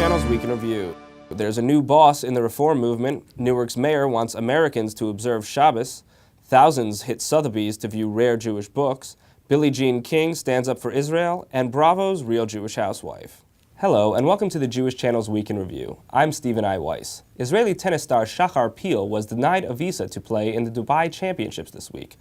Channel's Week in Review. There's a new boss in the reform movement. Newark's mayor wants Americans to observe Shabbos. Thousands hit Sotheby's to view rare Jewish books. Billie Jean King stands up for Israel. And Bravo's Real Jewish Housewife. Hello, and welcome to the Jewish Channel's Week in Review. I'm Stephen I. Weiss. Israeli tennis star Shahar Pe'er was denied a visa to play in the Dubai Championships this week.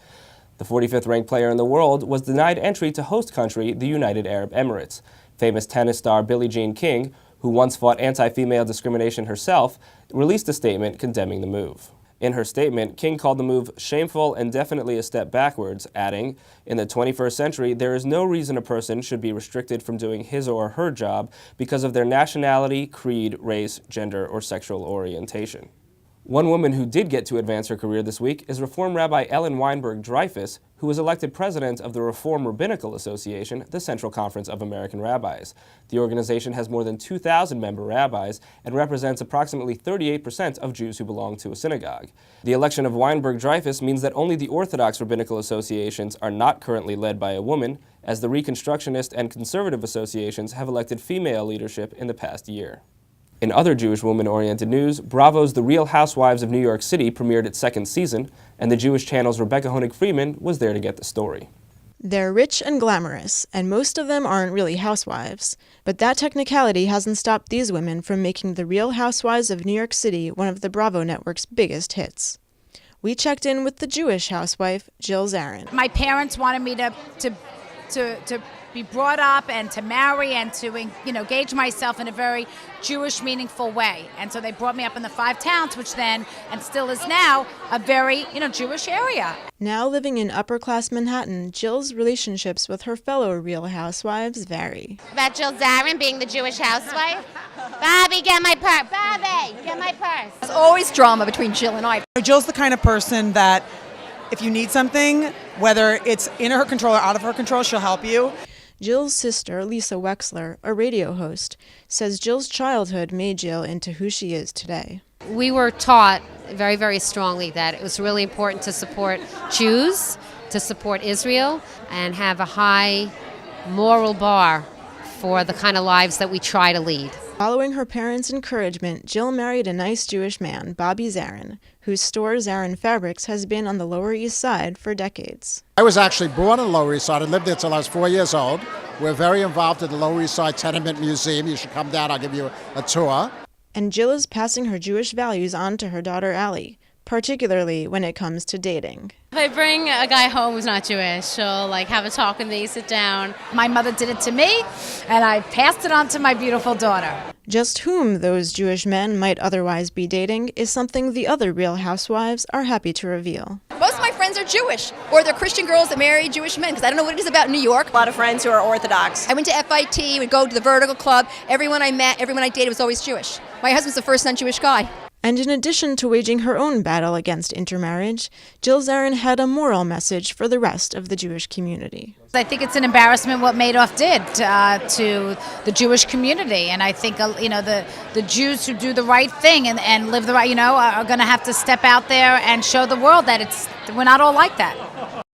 The 45th ranked player in the world was denied entry to host country, the United Arab Emirates. Famous tennis star Billie Jean King, who once fought anti-female discrimination herself, released a statement condemning the move. In her statement, King called the move shameful and definitely a step backwards, adding, "In the 21st century, there is no reason a person should be restricted from doing his or her job because of their nationality, creed, race, gender, or sexual orientation." One woman who did get to advance her career this week is Reform Rabbi Weinberg Dreyfus, who was elected president of the Reform Rabbinical Association, the Central Conference of American Rabbis. The organization has more than 2,000 member rabbis and represents approximately 38% of Jews who belong to a synagogue. The election of Weinberg Dreyfus means that only the Orthodox rabbinical associations are not currently led by a woman, as the Reconstructionist and conservative associations have elected female leadership in the past year. In other Jewish woman-oriented news, Bravo's The Real Housewives of New York City premiered its second season, and the Jewish channel's Rebecca Honig-Freeman was there to get the story. They're rich and glamorous, and most of them aren't really housewives. But that technicality hasn't stopped these women from making The Real Housewives of New York City one of the Bravo network's biggest hits. We checked in with the Jewish housewife, Jill Zarin. My parents wanted me to be brought up and to marry and to gauge myself in a very Jewish, meaningful way. And so they brought me up in the Five Towns, which then, and still is now, a very, Jewish area. Now living in upper-class Manhattan, Jill's relationships with her fellow Real Housewives vary. About Jill Zarin being the Jewish housewife? Bobby, get my purse. Bobby, get my purse. There's always drama between Jill and I. Jill's the kind of person that if you need something, whether it's in her control or out of her control, she'll help you. Jill's sister, Lisa Wexler, a radio host, says Jill's childhood made Jill into who she is today. We were taught very, very strongly that it was really important to support Jews, to support Israel, and have a high moral bar for the kind of lives that we try to lead. Following her parents' encouragement, Jill married a nice Jewish man, Bobby Zarin, whose store Zarin Fabrics has been on the Lower East Side for decades. I was actually born on the Lower East Side. I lived there till I was 4 years old. We're very involved in the Lower East Side Tenement Museum. You should come down. I'll give you a tour. And Jill is passing her Jewish values on to her daughter, Allie, particularly when it comes to dating. If I bring a guy home who's not Jewish, she'll have a talk with me, sit down. My mother did it to me, and I passed it on to my beautiful daughter. Just whom those Jewish men might otherwise be dating is something the other Real Housewives are happy to reveal. Most of my friends are Jewish, or they're Christian girls that marry Jewish men, because I don't know what it is about New York. A lot of friends who are Orthodox. I went to FIT, would go to the Vertical Club. Everyone I met, everyone I dated was always Jewish. My husband's the first non-Jewish guy. And in addition to waging her own battle against intermarriage, Jill Zarin had a moral message for the rest of the Jewish community. I think it's an embarrassment what Madoff did to the Jewish community, and I think the Jews who do the right thing and live the right, are going to have to step out there and show the world that we're not all like that.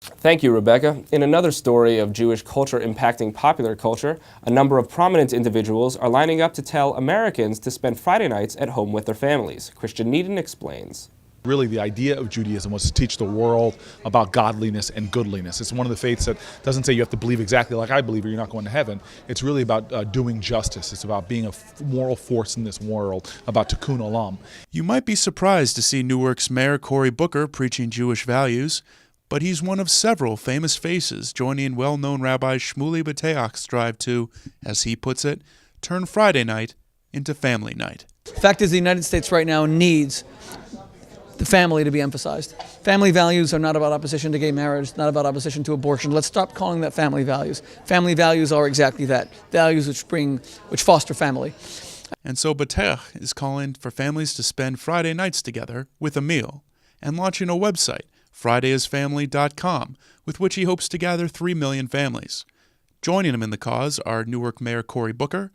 Thank you, Rebecca. In another story of Jewish culture impacting popular culture, a number of prominent individuals are lining up to tell Americans to spend Friday nights at home with their families. Christian Needon explains. Really, the idea of Judaism was to teach the world about godliness and goodliness. It's one of the faiths that doesn't say you have to believe exactly like I believe or you're not going to heaven. It's really about doing justice. It's about being a moral force in this world, about tikkun olam. You might be surprised to see Newark's Mayor Cory Booker preaching Jewish values, but he's one of several famous faces joining well-known Rabbi Shmuley Boteach's drive to, as he puts it, turn Friday night into family night. The fact is the United States right now needs the family to be emphasized. Family values are not about opposition to gay marriage, not about opposition to abortion. Let's stop calling that family values. Family values are exactly that, values which foster family. And so Boteach is calling for families to spend Friday nights together with a meal and launching a website, FridayIsFamily.com, with which he hopes to gather 3 million families. Joining him in the cause are Newark Mayor Cory Booker,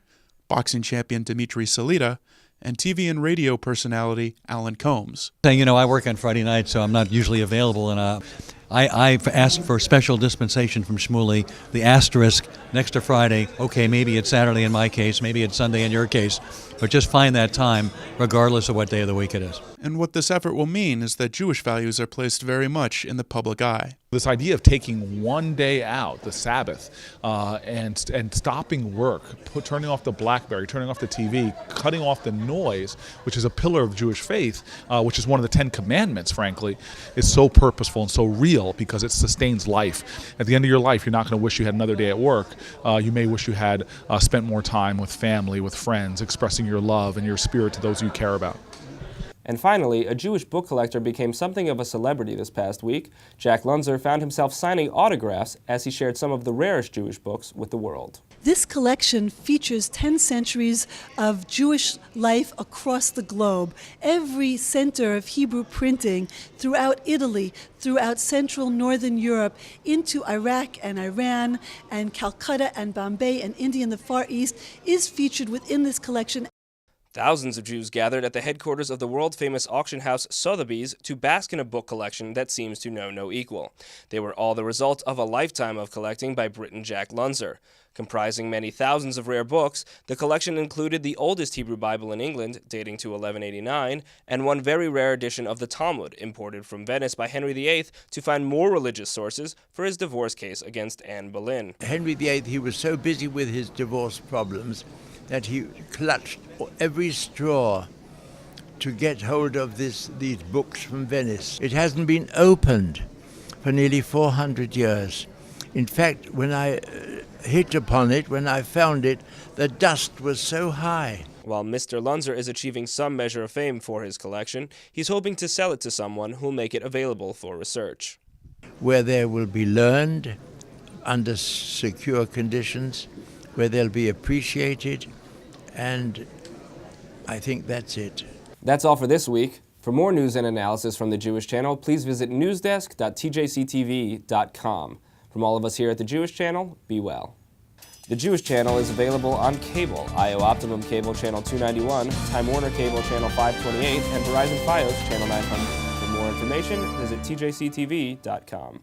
boxing champion Dimitri Salita, and TV and radio personality Alan Combs. I work on Friday night, so I'm not usually available, and I asked for a special dispensation from Shmuley, the asterisk next to Friday. Okay, maybe it's Saturday in my case, maybe it's Sunday in your case, but just find that time regardless of what day of the week it is. And what this effort will mean is that Jewish values are placed very much in the public eye. This idea of taking one day out, the Sabbath, and stopping work, turning off the BlackBerry, turning off the TV, cutting off the noise, which is a pillar of Jewish faith, which is one of the 10 Commandments, frankly, is so purposeful and so real because it sustains life. At the end of your life, you're not going to wish you had another day at work. You may wish you had spent more time with family, with friends, expressing your love and your spirit to those you care about. And finally, a Jewish book collector became something of a celebrity this past week. Jack Lunzer found himself signing autographs as he shared some of the rarest Jewish books with the world. This collection features 10 centuries of Jewish life across the globe. Every center of Hebrew printing throughout Italy, throughout Central Northern Europe, into Iraq and Iran and Calcutta and Bombay and India and the Far East is featured within this collection. Thousands of Jews gathered at the headquarters of the world-famous auction house Sotheby's to bask in a book collection that seems to know no equal. They were all the result of a lifetime of collecting by Briton Jack Lunzer. Comprising many thousands of rare books, the collection included the oldest Hebrew Bible in England, dating to 1189, and one very rare edition of the Talmud, imported from Venice by Henry VIII to find more religious sources for his divorce case against Anne Boleyn. Henry VIII, he was so busy with his divorce problems that he clutched every straw to get hold of these books from Venice. It hasn't been opened for nearly 400 years. In fact, when I hit upon it, when I found it, the dust was so high. While Mr. Lunzer is achieving some measure of fame for his collection, he's hoping to sell it to someone who'll make it available for research. Where they will be learned under secure conditions, where they'll be appreciated, and I think that's it. That's all for this week. For more news and analysis from the Jewish Channel, please visit newsdesk.tjctv.com. From all of us here at the Jewish Channel, be well. The Jewish Channel is available on cable, IO Optimum Cable Channel 291, Time Warner Cable Channel 528, and Verizon Fios Channel 900. For more information, visit tjctv.com.